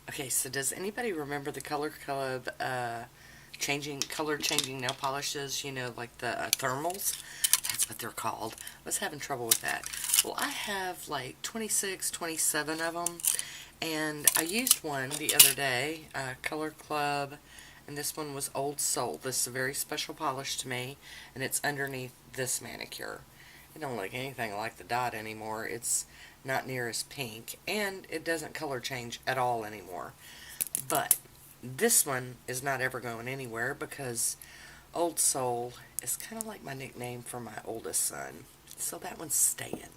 Okay, so does anybody remember the Color Club color changing nail polishes? You know, like the thermals? That's what they're called. I was having trouble with that. Well, I have like 26, 27 of them, and I used one the other day, Color Club, and this one was Old Soul. This is a very special polish to me, and it's underneath this manicure. It don't look anything like the dot anymore. It's not near as pink, and it doesn't color change at all anymore. But this one is not ever going anywhere because Old Soul is kind of like my nickname for my oldest son. So that one's staying.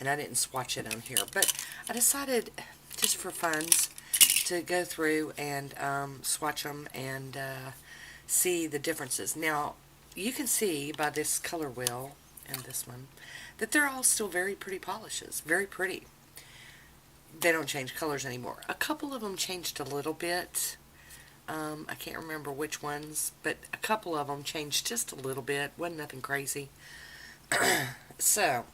And I didn't swatch it on here. But I decided, just for funs, to go through and swatch them and see the differences. Now, you can see by this color wheel and this one that they're all still very pretty polishes. Very pretty. They don't change colors anymore. A couple of them changed a little bit. I can't remember which ones, but a couple of them changed just a little bit. Wasn't nothing crazy. So,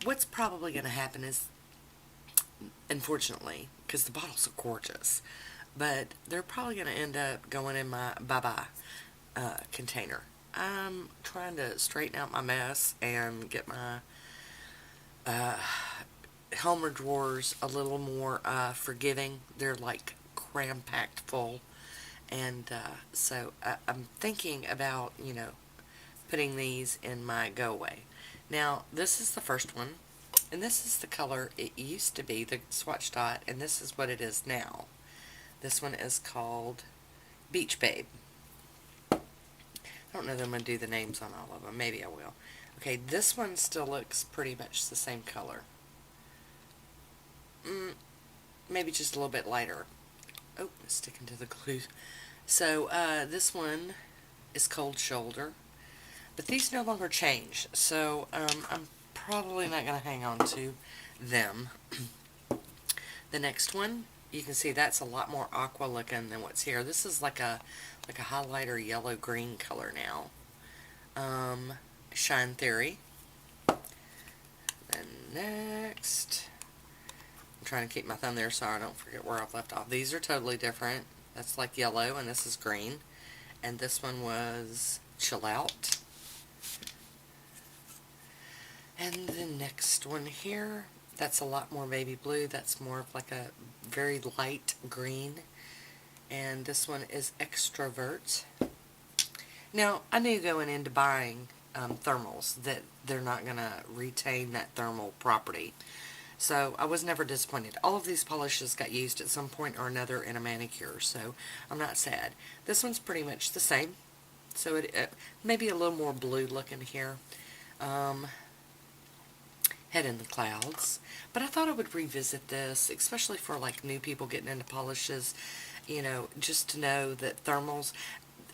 what's probably going to happen is, unfortunately, because the bottles are gorgeous, but they're probably going to end up going in my bye-bye container. I'm trying to straighten out my mess and get my Homer drawers a little more forgiving. They're like cram-packed full. And so I'm thinking about, putting these in my go away. Now, this is the first one, and this is the color it used to be, the swatch dot, and this is what it is now. This one is called Beach Babe. I don't know that I'm going to do the names on all of them. Maybe I will. Okay, this one still looks pretty much the same color. Maybe just a little bit lighter. Oh, sticking to the glue. So, this one is Cold Shoulder. But these no longer change, so I'm probably not going to hang on to them. The next one, you can see that's a lot more aqua looking than what's here. This is like a highlighter yellow-green color now. Shine Theory. Then next, I'm trying to keep my thumb there so I don't forget where I've left off. These are totally different. That's like yellow, and this is green. And this one was Chill Out. And the next one here, that's a lot more baby blue. That's more of like a very light green. And this one is Extrovert. Now, I knew going into buying thermals that they're not going to retain that thermal property. So I was never disappointed. All of these polishes got used at some point or another in a manicure, so I'm not sad. This one's pretty much the same. So it maybe a little more blue looking here. Head in the Clouds. But I thought I would revisit this, especially for like new people getting into polishes, just to know that thermals,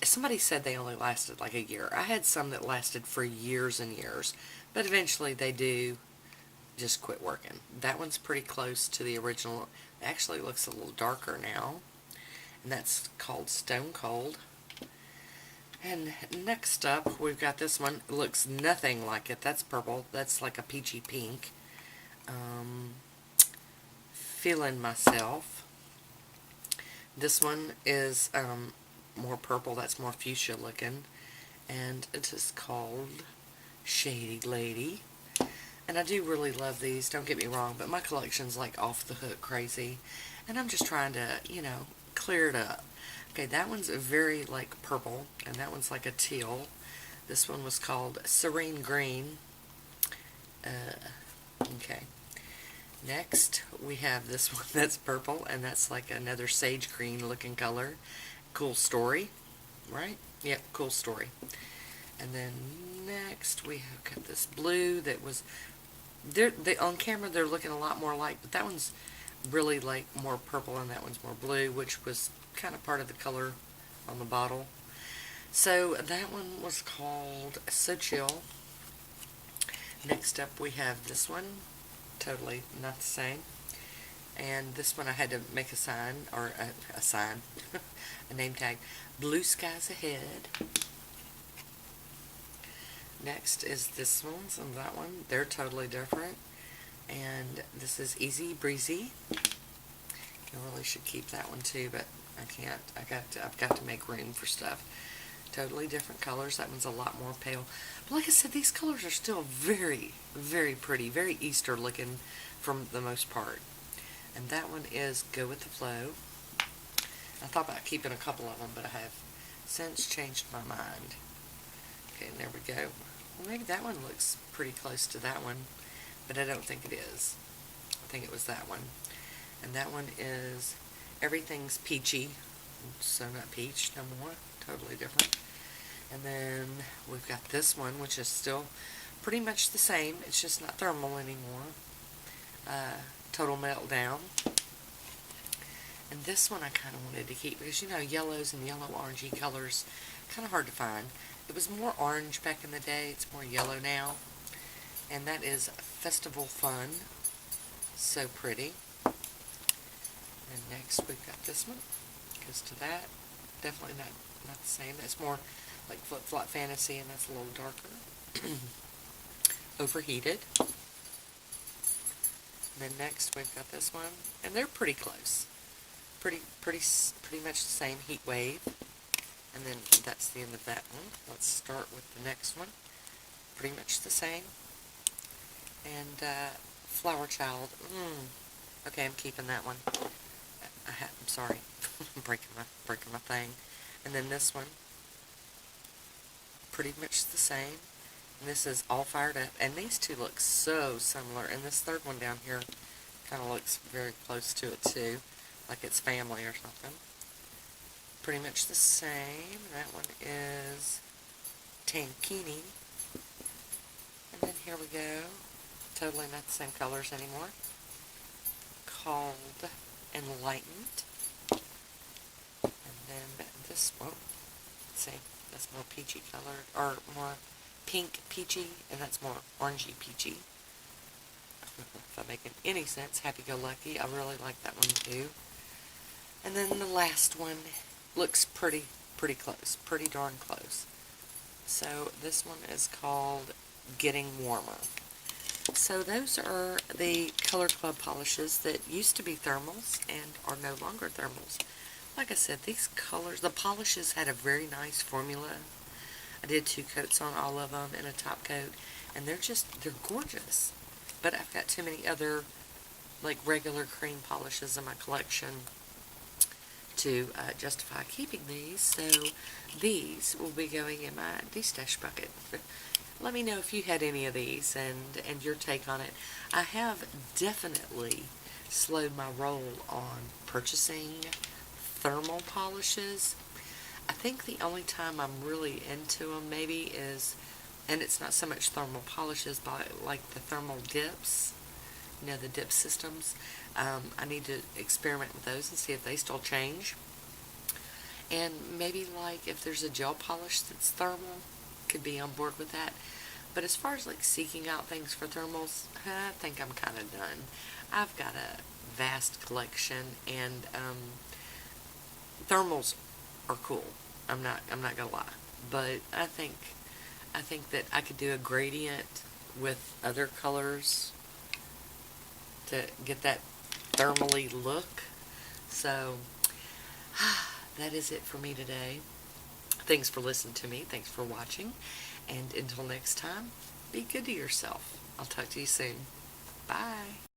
somebody said they only lasted like a year. I had some that lasted for years and years, but eventually they do just quit working. That one's pretty close to the original. It actually looks a little darker now, and that's called Stone Cold. And next up, we've got this one. It looks nothing like it. That's purple. That's like a peachy pink. Feeling Myself. This one is more purple. That's more fuchsia looking. And it is called Shady Lady. And I do really love these, don't get me wrong, but my collection's like off the hook crazy. And I'm just trying to, clear it up. Okay, that one's very like purple, and that one's like a teal. This one was called Serene Green. Okay. Next, we have this one that's purple, and that's like another sage green looking color. Cool Story, right? Yep, Cool Story. And then next, we have got this blue that was... on camera, they're looking a lot more alike, but that one's really like more purple, and that one's more blue, which was kind of part of the color on the bottle. So that one was called So Chill. Next up we have this one, totally not the same. And this one I had to make a sign, or a sign, a name tag. Blue Skies Ahead. Next is this one and that one. They're totally different. And this is Easy Breezy. I really should keep that one too, but I can't. I've got to make room for stuff. Totally different colors. That one's a lot more pale. But like I said, these colors are still very, very pretty, very Easter looking for the most part. And that one is Go With The Flow. I thought about keeping a couple of them, but I have since changed my mind. Okay, and there we go. Well, maybe that one looks pretty close to that one, but I don't think it is. I think it was that one. And that one is Everything's Peachy. So not peach no more. Totally different. And then we've got this one, which is still pretty much the same. It's just not thermal anymore. Total Meltdown. And this one I kind of wanted to keep because, you know, yellows and yellow orangey colors, kind of hard to find. It was more orange back in the day. It's more yellow now. And that is Festival Fun. So pretty. And next we've got this one. Goes to that. Definitely not the same. That's more like Flip Flop Fantasy, and that's a little darker. Overheated. And then next we've got this one, and they're pretty close. Pretty much the same, Heat Wave. And then that's the end of that one. Let's start with the next one. Pretty much the same. And Flower Child. Okay, I'm keeping that one. I'm sorry. I'm breaking my thing. And then this one. Pretty much the same. And this is All Fired Up. And these two look so similar. And this third one down here kind of looks very close to it too. Like it's family or something. Pretty much the same. That one is Tankini. And then here we go. Totally not the same colors anymore. Called Enlightened. And then this one. Let's see. That's more peachy colored, or more pink peachy, and that's more orangey peachy. If I'm making any sense, Happy Go Lucky. I really like that one too. And then the last one looks pretty close, pretty darn close. So this one is called Getting Warmer. So those are the Color Club polishes that used to be thermals and are no longer thermals. Like I said, these colors, the polishes had a very nice formula. I did 2 coats on all of them and a top coat, and they're gorgeous. But I've got too many other, like, regular cream polishes in my collection to justify keeping these, so these will be going in my de-stash bucket. Let me know if you had any of these and your take on it. I have definitely slowed my roll on purchasing thermal polishes. I think the only time I'm really into them maybe is, and it's not so much thermal polishes, but like the thermal dips, you know, the dip systems. I need to experiment with those and see if they still change. And maybe like if there's a gel polish that's thermal, could be on board with that. But as far as like seeking out things for thermals, I think I'm kind of done. I've got a vast collection, and thermals are cool. I'm not gonna lie, but I think that I could do a gradient with other colors to get that thermally look. So that is it for me today. Thanks for listening to me. Thanks for watching. And until next time, be good to yourself. I'll talk to you soon. Bye.